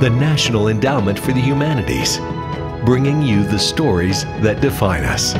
the National Endowment for the Humanities, bringing you the stories that define us.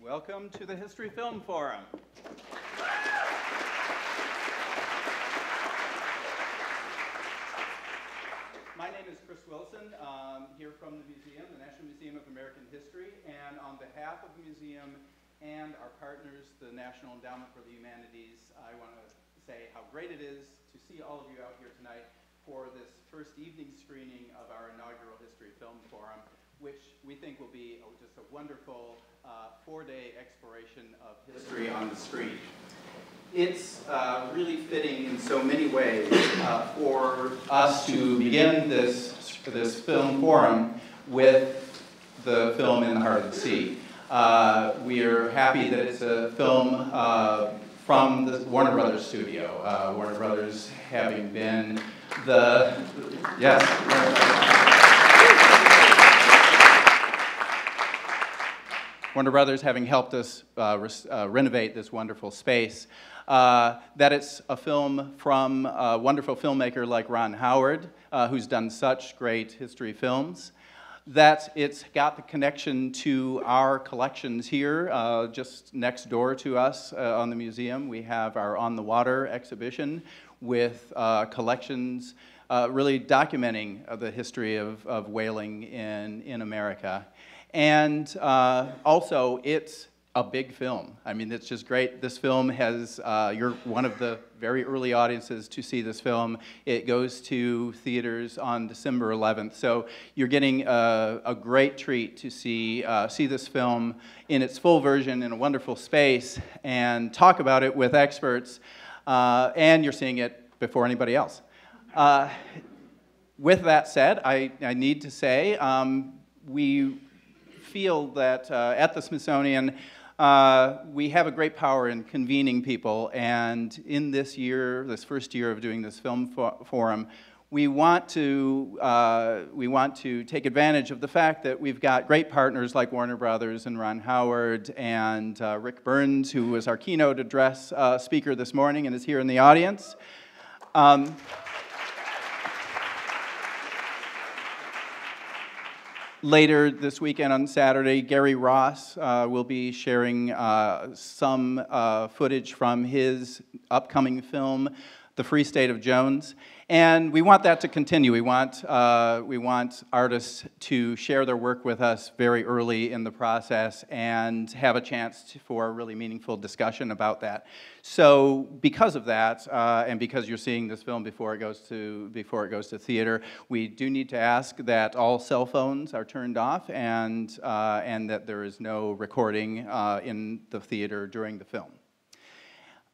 Welcome to the History Film Forum. My name is Chris Wilson, here from the museum, the National Museum of American History, and on behalf of the museum and our partners, the National Endowment for the Humanities, I want to say how great it is to see all of you out here tonight for this first evening screening of our inaugural History Film Forum, which we think will be just a wonderful four-day exploration of history on the screen. It's really fitting in so many ways for us to begin this film forum with the film In the Heart of the Sea. We are happy that it's a film from the Warner Brothers studio. Warner Brothers having been the, Warner Brothers having helped us renovate this wonderful space. That it's a film from a wonderful filmmaker like Ron Howard, who's done such great history films. That it's got the connection to our collections here, just next door to us on the museum. We have our On the Water exhibition with collections really documenting the history of whaling in America. And also, it's a big film. I mean, it's just great. This film has, you're one of the very early audiences to see this film. It goes to theaters on December 11th. So you're getting a great treat to see this film in its full version in a wonderful space and talk about it with experts. And you're seeing it before anybody else. With that said, I need to say, we feel that at the Smithsonian, we have a great power in convening people, and in this year, this first year of doing this film forum, we want to take advantage of the fact that we've got great partners like Warner Brothers and Ron Howard and Rick Burns, who was our keynote address speaker this morning and is here in the audience. Later this weekend on Saturday, Gary Ross will be sharing some footage from his upcoming film, The Free State of Jones. And we want that to continue. We want artists to share their work with us very early in the process and have a chance for a really meaningful discussion about that. So because of that, and because you're seeing this film before it goes to theater, we do need to ask that all cell phones are turned off and that there is no recording in the theater during the film.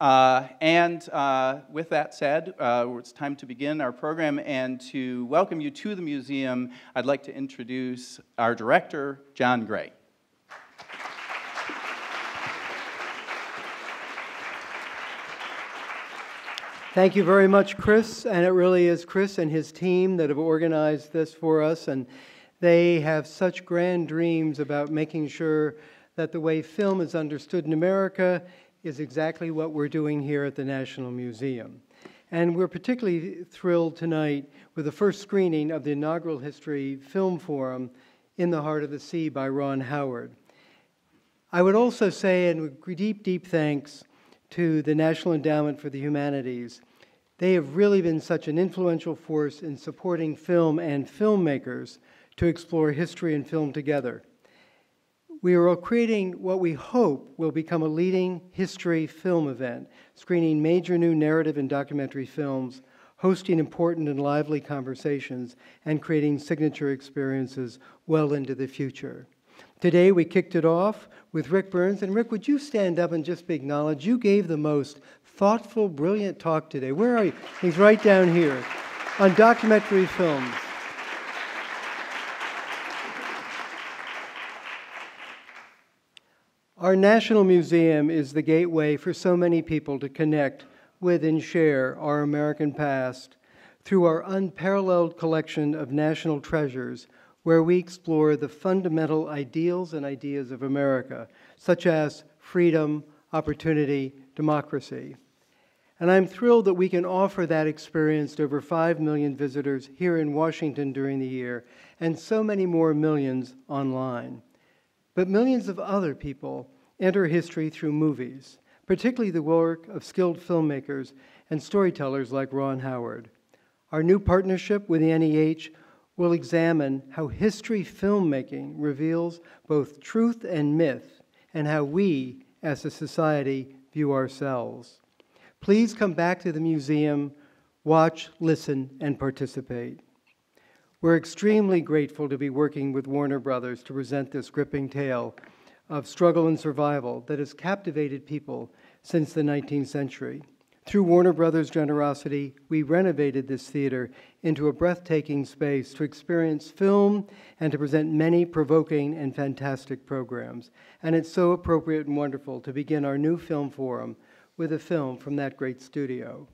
With that said, it's time to begin our program, and to welcome you to the museum, I'd like to introduce our director, John Gray. Thank you very much, Chris, and it really is Chris and his team that have organized this for us, and they have such grand dreams about making sure that the way film is understood in America is exactly what we're doing here at the National Museum. And we're particularly thrilled tonight with the first screening of the inaugural History Film Forum, In the Heart of the Sea by Ron Howard. I would also say, and with deep, deep thanks to the National Endowment for the Humanities, they have really been such an influential force in supporting film and filmmakers to explore history and film together. We are creating what we hope will become a leading history film event, screening major new narrative and documentary films, hosting important and lively conversations, and creating signature experiences well into the future. Today, we kicked it off with Rick Burns. And Rick, would you stand up and just be acknowledged? You gave the most thoughtful, brilliant talk today. Where are you? He's right down here on documentary films. Our National Museum is the gateway for so many people to connect with and share our American past through our unparalleled collection of national treasures, where we explore the fundamental ideals and ideas of America, such as freedom, opportunity, democracy. And I'm thrilled that we can offer that experience to over 5 million visitors here in Washington during the year, and so many more millions online. But millions of other people enter history through movies, particularly the work of skilled filmmakers and storytellers like Ron Howard. Our new partnership with the NEH will examine how history filmmaking reveals both truth and myth, and how we, as a society, view ourselves. Please come back to the museum, watch, listen, and participate. We're extremely grateful to be working with Warner Brothers to present this gripping tale of struggle and survival that has captivated people since the 19th century. Through Warner Brothers' generosity, we renovated this theater into a breathtaking space to experience film and to present many provoking and fantastic programs. And it's so appropriate and wonderful to begin our new film forum with a film from that great studio.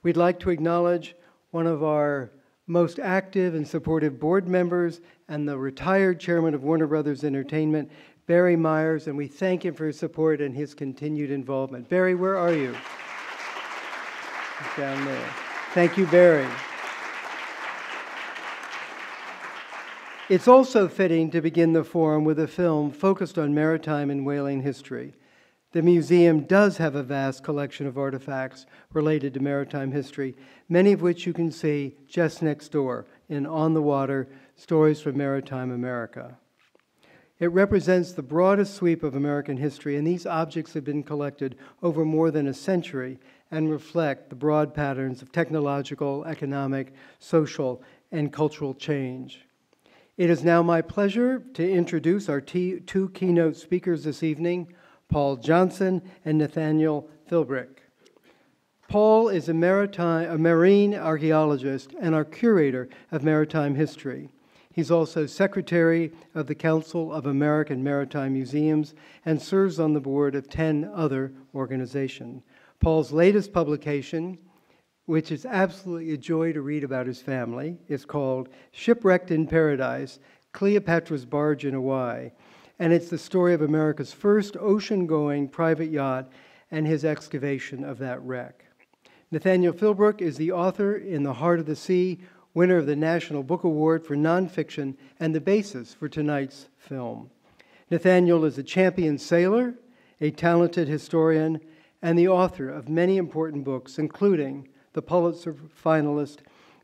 We'd like to acknowledge one of our most active and supportive board members and the retired chairman of Warner Brothers Entertainment, Barry Myers, and we thank him for his support and his continued involvement. Barry, where are you? He's down there. Thank you, Barry. It's also fitting to begin the forum with a film focused on maritime and whaling history. The museum does have a vast collection of artifacts related to maritime history, many of which you can see just next door in On the Water, Stories from Maritime America. It represents the broadest sweep of American history, and these objects have been collected over more than a century and reflect the broad patterns of technological, economic, social, and cultural change. It is now my pleasure to introduce our two keynote speakers this evening, Paul Johnston and Nathaniel Philbrick. Paul is a marine archaeologist and our curator of maritime history. He's also secretary of the Council of American Maritime Museums and serves on the board of 10 other organizations. Paul's latest publication, which is absolutely a joy to read about his family, is called Shipwrecked in Paradise, Cleopatra's Barge in Hawaii. And it's the story of America's first ocean-going private yacht and his excavation of that wreck. Nathaniel Philbrick is the author in The Heart of the Sea, winner of the National Book Award for Nonfiction, and the basis for tonight's film. Nathaniel is a champion sailor, a talented historian, and the author of many important books, including the Pulitzer finalist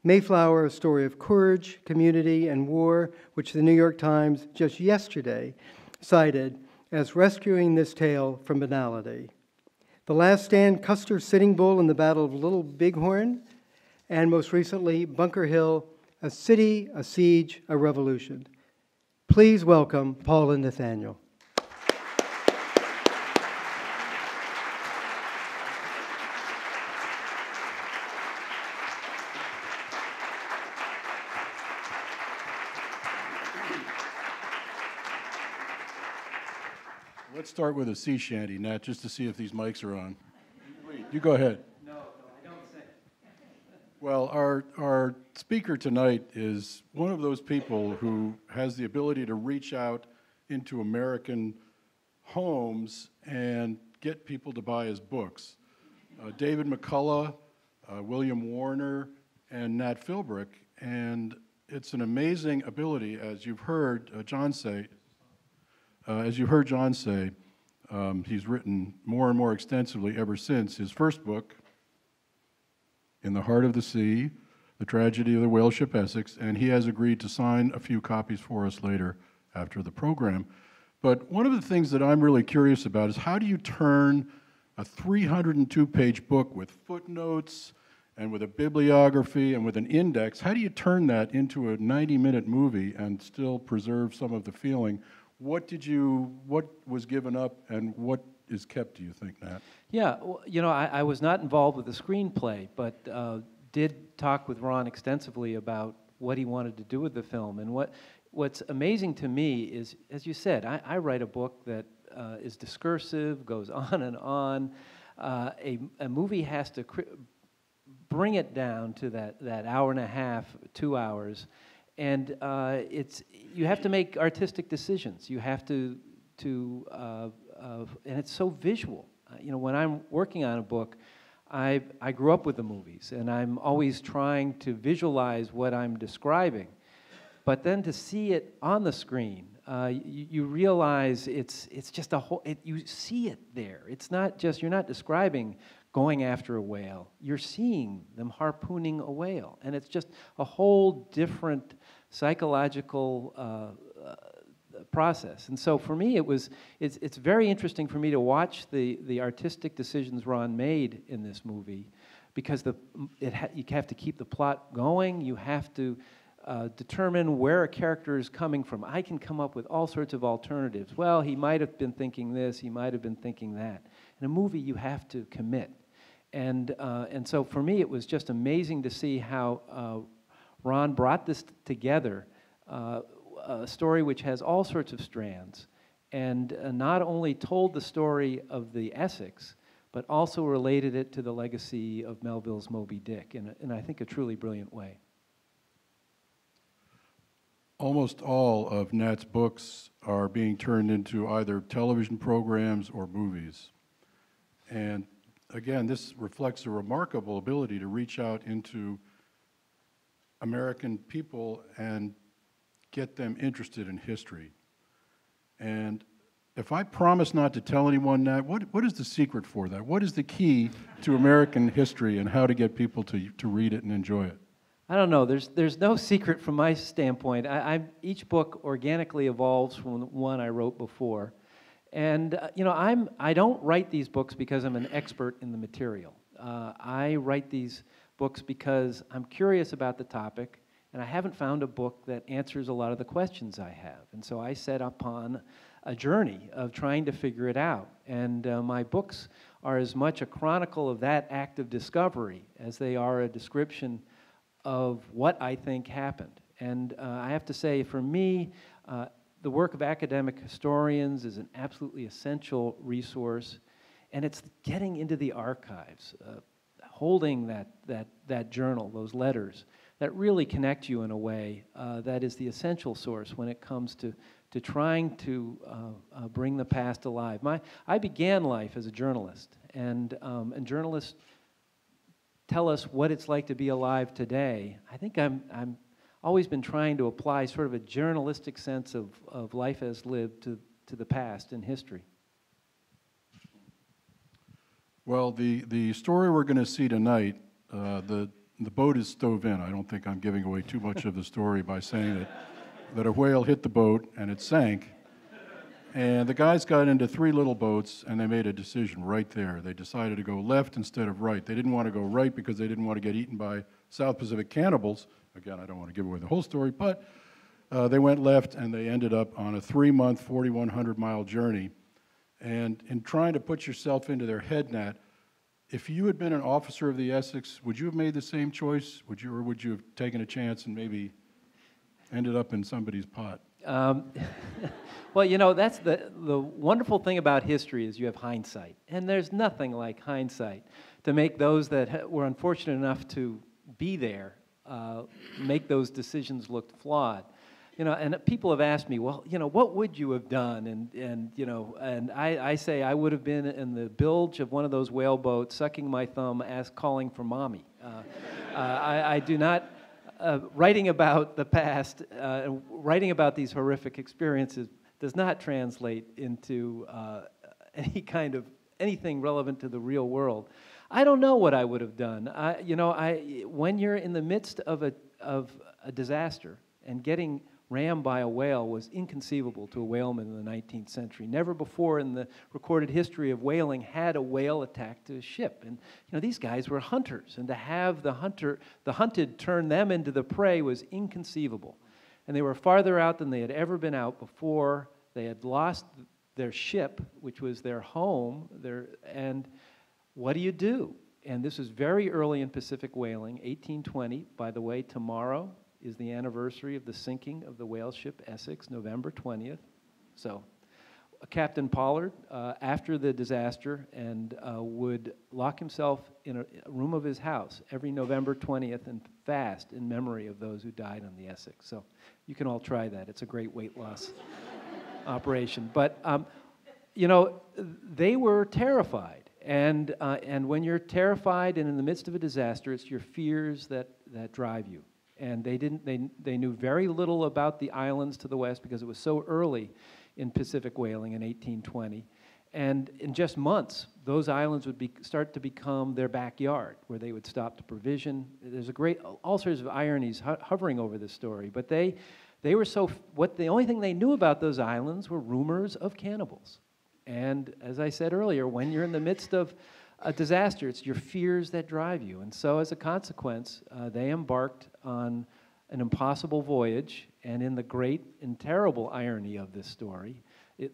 Mayflower, A Story of Courage, Community, and War, which the New York Times just yesterday cited as rescuing this tale from banality. The Last Stand, Custer's Sitting Bull in the Battle of Little Bighorn, and most recently, Bunker Hill, A City, a Siege, a Revolution. Please welcome Paul and Nathaniel. Let's start with a sea shanty, Nat, just to see if these mics are on. Wait, you go ahead. No, I don't sing. Well, our speaker tonight is one of those people who has the ability to reach out into American homes and get people to buy his books. David McCullough, William Warner, and Nat Philbrick, and it's an amazing ability, as you've heard John say. He's written more and more extensively ever since his first book, In the Heart of the Sea, The Tragedy of the Whale Ship Essex, and he has agreed to sign a few copies for us later after the program. But one of the things that I'm really curious about is how do you turn a 302-page book with footnotes and with a bibliography and with an index, how do you turn that into a 90-minute movie and still preserve some of the feeling? What was given up and what is kept, do you think, Nat? Yeah, well, you know, I was not involved with the screenplay, but did talk with Ron extensively about what he wanted to do with the film. And what's amazing to me is, as you said, I write a book that is discursive, goes on and on. A movie has to bring it down to that hour and a half, 2 hours. And you have to make artistic decisions. You have to and it's so visual. You know, when I'm working on a book, I grew up with the movies, and I'm always trying to visualize what I'm describing. But then to see it on the screen, you realize it's just a whole, you see it there. It's not just, you're not describing going after a whale. You're seeing them harpooning a whale. And it's just a whole different psychological process. And so for me, it's very interesting for me to watch the artistic decisions Ron made in this movie, because you have to keep the plot going. You have to determine where a character is coming from. I can come up with all sorts of alternatives. Well, he might have been thinking this, he might have been thinking that. In a movie, you have to commit. And so for me, it was just amazing to see how Ron brought this together, a story which has all sorts of strands, and not only told the story of the Essex, but also related it to the legacy of Melville's Moby Dick in I think, a truly brilliant way. Almost all of Nat's books are being turned into either television programs or movies. And again, this reflects a remarkable ability to reach out into American people and get them interested in history. And if I promise not to tell anyone that, what is the secret for that? What is the key to American history and how to get people to read it and enjoy it? I don't know. There's no secret from my standpoint. Each book organically evolves from the one I wrote before. And you know, I don't write these books because I'm an expert in the material. I write these books because I'm curious about the topic, and I haven't found a book that answers a lot of the questions I have. And so I set upon a journey of trying to figure it out. And my books are as much a chronicle of that act of discovery as they are a description of what I think happened. And I have to say, for me, the work of academic historians is an absolutely essential resource, and it's getting into the archives, holding that journal, those letters, that really connect you in a way that is the essential source when it comes to trying to bring the past alive. I began life as a journalist, and journalists tell us what it's like to be alive today. I think I'm always been trying to apply sort of a journalistic sense of life as lived to the past and history. Well, the story we're going to see tonight, the boat is stove in. I don't think I'm giving away too much of the story by saying that a whale hit the boat and it sank. And the guys got into 3 little boats, and they made a decision right there. They decided to go left instead of right. They didn't want to go right because they didn't want to get eaten by South Pacific cannibals. Again, I don't want to give away the whole story, but they went left, and they ended up on a 3-month, 4,100-mile journey. And in trying to put yourself into their head, Nat, if you had been an officer of the Essex, would you have made the same choice? Or would you have taken a chance and maybe ended up in somebody's pot? Well, you know, that's the wonderful thing about history is you have hindsight. And there's nothing like hindsight to make those that were unfortunate enough to be there make those decisions look flawed. You know, and people have asked me, well, you know, what would you have done? And you know, and I say I would have been in the bilge of one of those whale boats, sucking my thumb, calling for mommy. I do not... writing about the past, writing about these horrific experiences does not translate into anything relevant to the real world. I don't know what I would have done. When you're in the midst of a disaster, and getting rammed by a whale was inconceivable to a whaleman in the 19th century. Never before in the recorded history of whaling had a whale attack to a ship. And you know, these guys were hunters, and to have the hunted turn them into the prey was inconceivable. And they were farther out than they had ever been out before. They had lost their ship, which was their home, and what do? And this was very early in Pacific whaling, 1820. By the way, tomorrow is the anniversary of the sinking of the whale ship Essex, November 20th. So Captain Pollard, after the disaster, and would lock himself in a room of his house every November 20th and fast in memory of those who died on the Essex. So you can all try that. It's a great weight loss operation. But you know, they were terrified. And when you're terrified and in the midst of a disaster, it's your fears that drive you. And they knew very little about the islands to the west because it was so early in Pacific whaling in 1820. And in just months, those islands would start to become their backyard, where they would stop to provision. There's all sorts of ironies hovering over this story. But they were the only thing they knew about those islands were rumors of cannibals. And as I said earlier, when you're in the midst of a disaster, it's your fears that drive you. And so as a consequence, they embarked on an impossible voyage. And in the great and terrible irony of this story,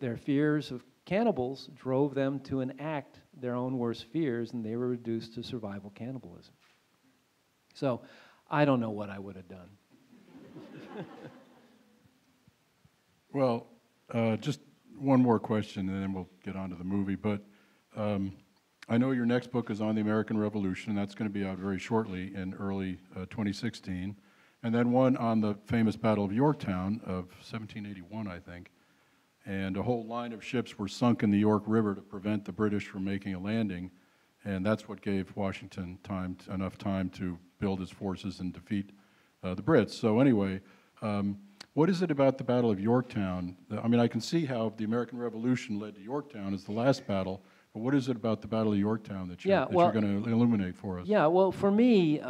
their fears of cannibals drove them to enact their own worst fears, and they were reduced to survival cannibalism. So I don't know what I would have done. Well, just one more question, and then we'll get on to the movie. But I know your next book is on the American Revolution. That's going to be out very shortly in early 2016. And then one on the famous Battle of Yorktown of 1781, I think. And a whole line of ships were sunk in the York River to prevent the British from making a landing. And that's what gave Washington enough time to build his forces and defeat the Brits. So anyway, what is it about the Battle of Yorktown? I mean, I can see how the American Revolution led to Yorktown as the last battle, but what is it about the Battle of Yorktown that you're going to illuminate for us? Yeah, well, for me,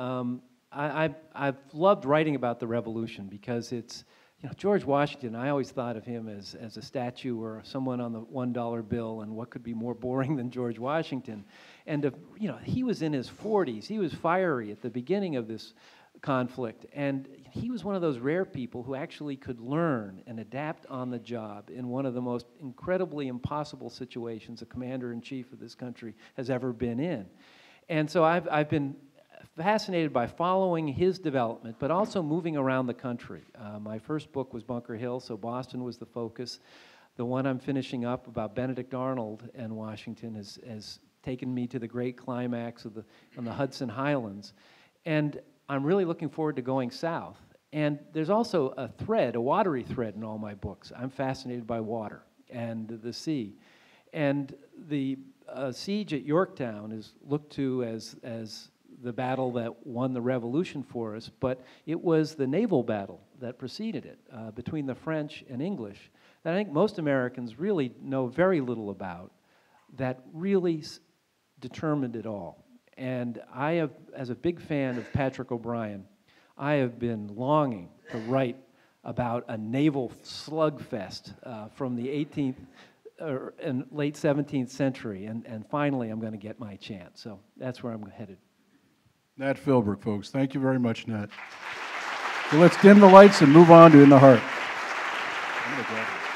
I've loved writing about the Revolution because it's, you know, George Washington, I always thought of him as a statue or someone on the $1 bill, and what could be more boring than George Washington? And, you know, he was in his 40s. He was fiery at the beginning of this conflict, and he was one of those rare people who actually could learn and adapt on the job in one of the most incredibly impossible situations a commander-in-chief of this country has ever been in. And so I've been fascinated by following his development, but also moving around the country. My first book was Bunker Hill, so Boston was the focus. The one I'm finishing up about Benedict Arnold and Washington has taken me to the great climax on the Hudson Highlands. And I'm really looking forward to going south. And there's also a watery thread in all my books. I'm fascinated by water and the sea. And the siege at Yorktown is looked to as the battle that won the Revolution for us, but it was the naval battle that preceded it between the French and English that I think most Americans really know very little about, that really determined it all. And I have, as a big fan of Patrick O'Brien, I have been longing to write about a naval slugfest from the 18th and late 17th century, and finally I'm going to get my chance. So that's where I'm headed. Nat Philbrick, folks. Thank you very much, Nat. So let's dim the lights and move on to In the Heart. I'm gonna grab it.